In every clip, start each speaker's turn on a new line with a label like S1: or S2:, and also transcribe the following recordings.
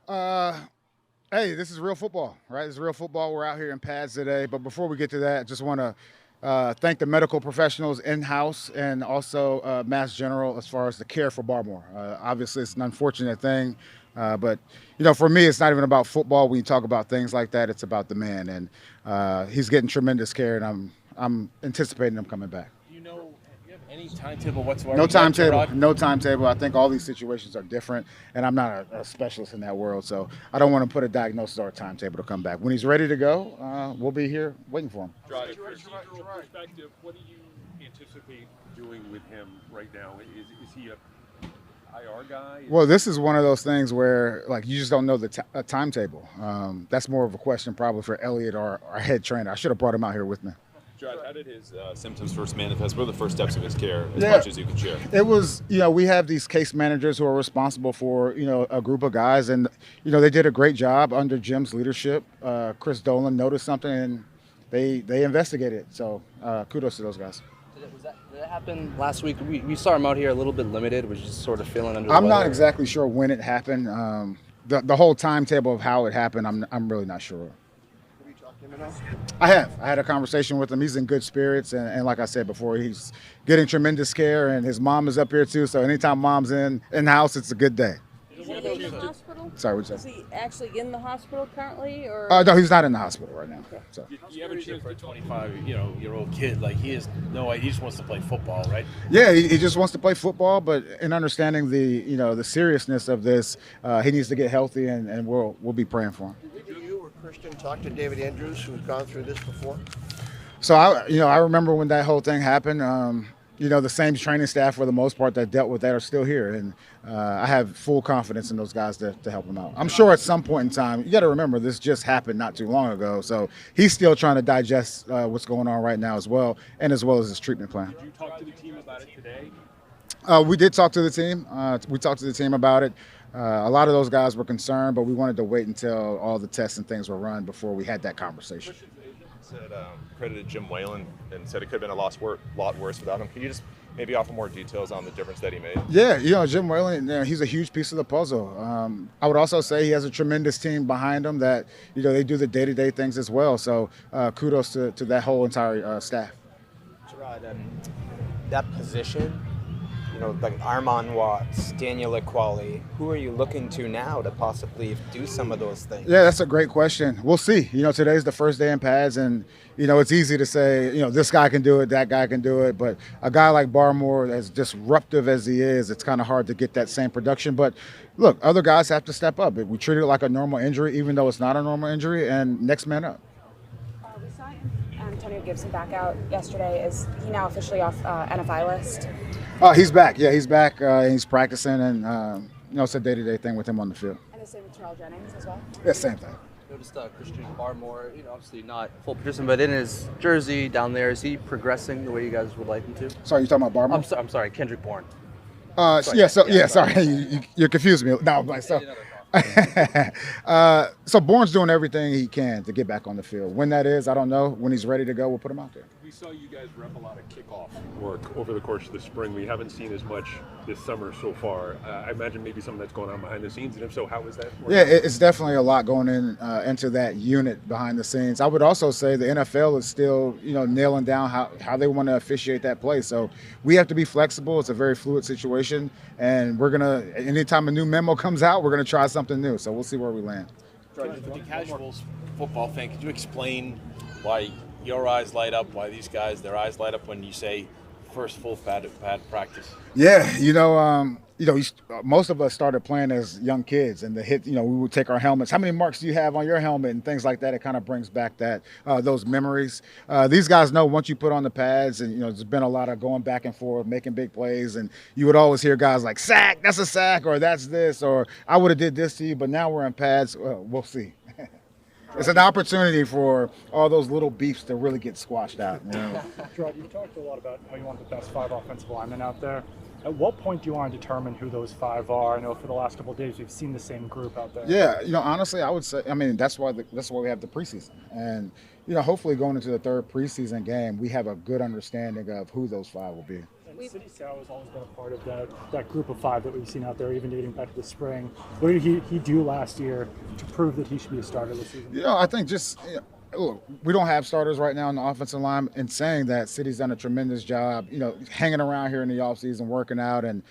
S1: Uh, hey, this is real football, right? This is real football. We're out here in pads today. But before we get to that, I just want to thank the medical professionals in-house and also Mass General as far as the care for Barmore. Obviously, it's an unfortunate thing. But, for me, it's not even about football. When you talk about things like that, it's about the man. And he's getting tremendous care, and I'm anticipating him coming back.
S2: Do you have any timetable whatsoever?
S1: No
S2: yet,
S1: timetable.
S2: Jerod?
S1: No timetable. I think all these situations are different, and I'm not a specialist in that world, so I don't want to put a diagnosis or a timetable to come back. When he's ready to go, we'll be here waiting for him.
S3: From a procedural perspective, what do you anticipate doing with him right now? Is he a IR guy?
S1: Well, this is one of those things where, like, you just don't know the timetable. That's more of a question probably for Elliot, our head trainer. I should have brought him out here with me.
S4: Jerod, how did his symptoms first manifest? What are the first steps of his care, as
S1: Yeah.
S4: much as you can share?
S1: It was, we have these case managers who are responsible for, a group of guys, and, they did a great job under Jim's leadership. Chris Dolan noticed something, and they investigated. So kudos to those guys.
S5: Did that happen last week? We saw him out here a little bit limited, was just sort of feeling under the
S1: I'm
S5: weather.
S1: not exactly sure when it happened. The whole timetable of how it happened, I'm really not sure.
S6: Have you talked to him at all?
S1: I have. I had a conversation with him. He's in good spirits, and like I said before, he's getting tremendous care, and his mom is up here too. So anytime mom's in house, it's a good day.
S7: Is he in the hospital?
S1: Sorry, what'd you
S7: Is
S1: say?
S7: he actually in the hospital currently, or?
S1: No, he's not in the hospital right now. So.
S2: Do you have a chance for a 25-year-old kid? Like, he just wants to play football, right?
S1: Yeah, he just wants to play football, but in understanding the seriousness of this, he needs to get healthy, and we'll be praying for him.
S6: Did you or Christian talk to David Andrews, who's gone through this before?
S1: So I remember when that whole thing happened. The same training staff for the most part that dealt with that are still here, and I have full confidence in those guys to help him out. I'm sure at some point in time, you got to remember this just happened not too long ago, so he's still trying to digest what's going on right now as well as his treatment plan.
S3: Did you talk to the team about it today?
S1: We did talk to the team. We talked to the team about it. A lot of those guys were concerned, but we wanted to wait until all the tests and things were run before we had that conversation.
S4: Said credited Jim Whalen and said it could have been a lot worse without him. Can you just maybe offer more details on the difference that he made?
S1: Yeah, Jim Whalen, he's a huge piece of the puzzle. I would also say he has a tremendous team behind him that, they do the day-to-day things as well. So kudos to that whole entire staff.
S8: Jerod, that position, like Armand Watts, Daniel Equali, who are you looking to now to possibly do some of those things?
S1: Yeah, that's a great question. We'll see. Today's the first day in pads, and, it's easy to say, this guy can do it, that guy can do it. But a guy like Barmore, as disruptive as he is, it's kind of hard to get that same production. But look, other guys have to step up. We treat it like a normal injury, even though it's not a normal injury, and next man up.
S9: We saw Antonio Gibson back out yesterday. Is he now officially off NFI list?
S1: He's back. Yeah, he's back. He's practicing, and it's a day-to-day thing with him on the field.
S9: And the same with Terrell Jennings as well?
S1: Yeah, same thing.
S5: Noticed Christian Barmore, obviously not full participant, but in his jersey down there, is he progressing the way you guys would like him to?
S1: Sorry, you talking about Barmore?
S5: I'm sorry, Kendrick Bourne.
S1: Sorry, you confused me. No, but so. So Bourne's doing everything he can to get back on the field. When that is, I don't know. When he's ready to go, we'll put him out there.
S3: We saw you guys rep a lot of kickoff work over the course of the spring. We haven't seen as much this summer so far. I imagine maybe some of that's going on behind the scenes. And if so, how is that working?
S1: Yeah, it's definitely a lot going into that unit behind the scenes. I would also say the NFL is still, nailing down how they want to officiate that play. So we have to be flexible. It's a very fluid situation, and we're gonna. Anytime a new memo comes out, we're gonna try something new. So we'll see where we land.
S2: For the casual football fan, could you explain why your eyes light up, why these guys, their eyes light up when you say first full pad practice?
S1: Yeah, most of us started playing as young kids, and we would take our helmets. How many marks do you have on your helmet and things like that? It kind of brings back those memories. These guys know once you put on the pads, and there's been a lot of going back and forth, making big plays, and you would always hear guys like sack, that's a sack, or that's this, or I would have did this to you, but now we're in pads. We'll see. It's an opportunity for all those little beefs to really get squashed out.
S10: Jerod, you talked a lot about how you want the best 5 offensive linemen out there. At what point do you want to determine who those 5 are? I know for the last couple of days we've seen the same group out there.
S1: Yeah, honestly, I would say, that's why we have the preseason, and hopefully going into the third preseason game, we have a good understanding of who those 5 will be.
S10: And City Sal has always been a part of that group of five that we've seen out there, even dating back to the spring. What did he do last year to prove that he should be a starter this season?
S1: I think just look, we don't have starters right now in the offensive line. In saying that, City's done a tremendous job, hanging around here in the offseason, working out, and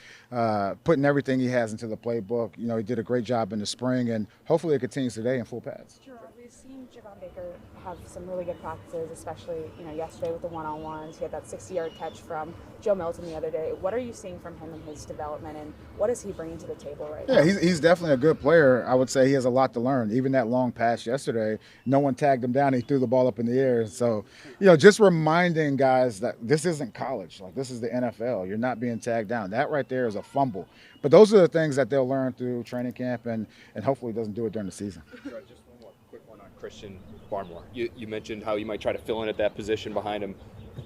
S1: putting everything he has into the playbook. He did a great job in the spring, and hopefully it continues today in full pads.
S9: Jerod, we've seen Javon Baker have some really good practices, especially yesterday with the one-on-ones. He had that 60-yard catch from Joe Milton the other day. What are you seeing from him in his development, and what is he bringing to the table right now?
S1: Yeah, he's definitely a good player. I would say he has a lot to learn. Even that long pass yesterday, no one tagged him down. He threw the ball up in the air. So, just reminding guys that this isn't college. Like, this is the NFL. You're not being tagged down. That right there is a fumble. But those are the things that they'll learn through training camp, and hopefully doesn't do it during the season.
S11: Just one more quick one on Christian Barmore. You mentioned how you might try to fill in at that position behind him.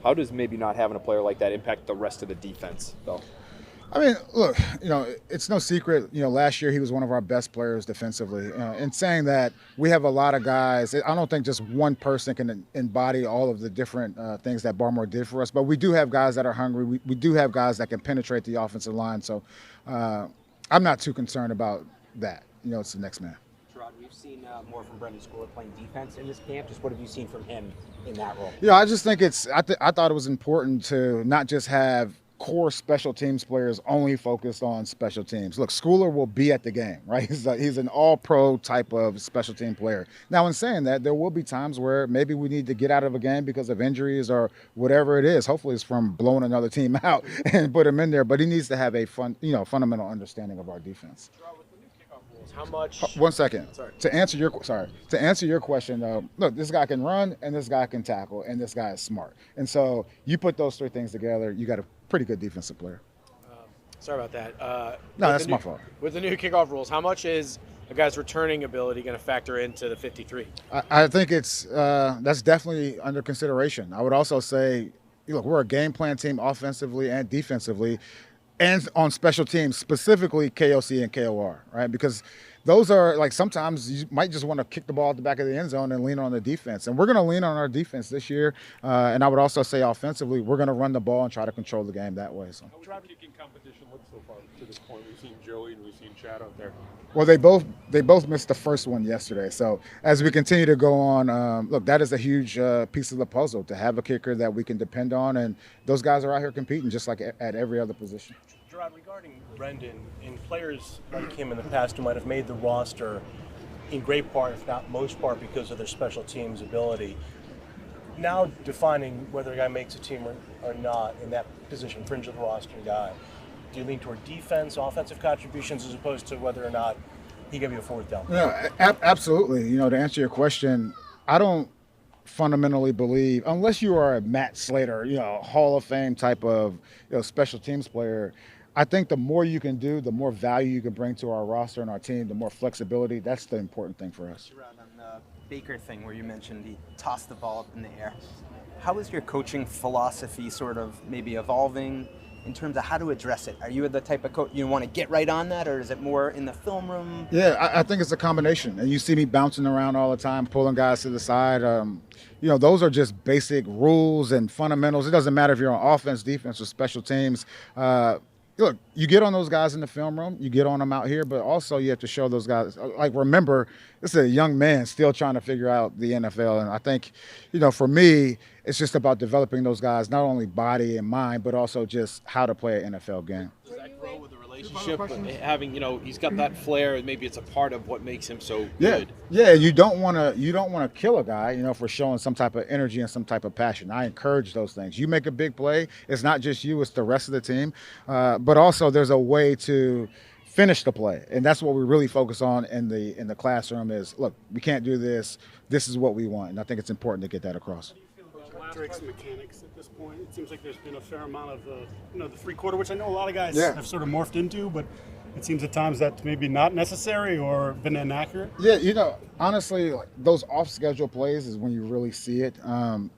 S11: How does maybe not having a player like that impact the rest of the defense, though?
S1: I mean, look, it's no secret, last year he was one of our best players defensively. In saying that, we have a lot of guys. I don't think just one person can embody all of the different things that Barmore did for us, but we do have guys that are hungry. We do have guys that can penetrate the offensive line. So I'm not too concerned about that. It's the next man.
S8: Jerod, we've seen more from Brendan Schooler playing defense in this camp. Just what have you seen from him in that role?
S1: I just think I thought it was important to not just have core special teams players only focused on special teams. Look, Schooler will be at the game, right? He's an all-pro type of special team player. Now, in saying that, there will be times where maybe we need to get out of a game because of injuries or whatever it is. Hopefully it's from blowing another team out and put him in there, but he needs to have a fundamental understanding of our defense.
S11: How much?
S1: 1 second.
S11: Sorry.
S1: To answer your question, look, this guy can run and this guy can tackle and this guy is smart. And so you put those three things together, you got a pretty good defensive player.
S12: Sorry about that.
S1: No, that's my fault.
S12: With the new kickoff rules, how much is a guy's returning ability going to factor into the 53?
S1: I think that's definitely under consideration. I would also say, look, we're a game plan team offensively and defensively, and on special teams, specifically KOC and KOR, right? Because those are, like, sometimes you might just want to kick the ball at the back of the end zone and lean on the defense. And we're going to lean on our defense this year. And I would also say offensively, we're going to run the ball and try to control the game that way. So.
S3: How would kicking competition look so far to this point? We've seen Joey and we've seen Chad out there.
S1: Well, they both missed the first one yesterday. So as we continue to go on, look, that is a huge piece of the puzzle, to have a kicker that we can depend on. And those guys are out here competing just like at every other position.
S13: Jerod, regarding Brendan, and players like him in the past who might have made the roster in great part, if not most part, because of their special teams ability, now defining whether a guy makes a team or not in that position, fringe of the roster guy, do you lean toward defense, offensive contributions, as opposed to whether or not he can be a fourth down?
S1: Yeah, absolutely. To answer your question, I don't fundamentally believe, unless you are a Matt Slater, Hall of Fame type of special teams player, I think the more you can do, the more value you can bring to our roster and our team, the more flexibility. That's the important thing for us.
S8: Jerod, on the Baker thing where you mentioned he tossed the ball up in the air, how is your coaching philosophy sort of maybe evolving in terms of how to address it? Are you the type of coach you want to get right on that, or is it more in the film room?
S1: Yeah, I think it's a combination. And you see me bouncing around all the time, pulling guys to the side. Those are just basic rules and fundamentals. It doesn't matter if you're on offense, defense, or special teams. Look, you get on those guys in the film room, you get on them out here, but also you have to show those guys. Like, remember, this is a young man still trying to figure out the NFL. And I think, for me, it's just about developing those guys, not only body and mind, but also just how to play an NFL game.
S2: Does that grow with the relationship? Having, he's got that flair, and maybe it's a part of what makes him so good.
S1: Yeah. You don't want to kill a guy, for showing some type of energy and some type of passion. I encourage those things. You make a big play, it's not just you, it's the rest of the team. But also there's a way to finish the play, and that's what we really focus on in the classroom. Is, look, we can't do this. This is what we want, and I think it's important to get that across.
S14: Tricks and mechanics at this point. It seems like there's been a fair amount of the free quarter, which I know a lot of guys have sort of morphed into, but it seems at times that's maybe not necessary or been inaccurate.
S1: Yeah, honestly, like, those off-schedule plays is when you really see it.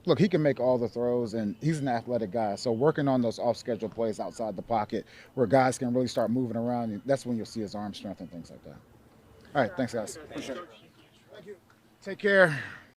S1: Look, he can make all the throws, and he's an athletic guy. So working on those off-schedule plays outside the pocket where guys can really start moving around, that's when you'll see his arm strength and things like that. All right, thanks, guys. Appreciate it. Thank you. Take care.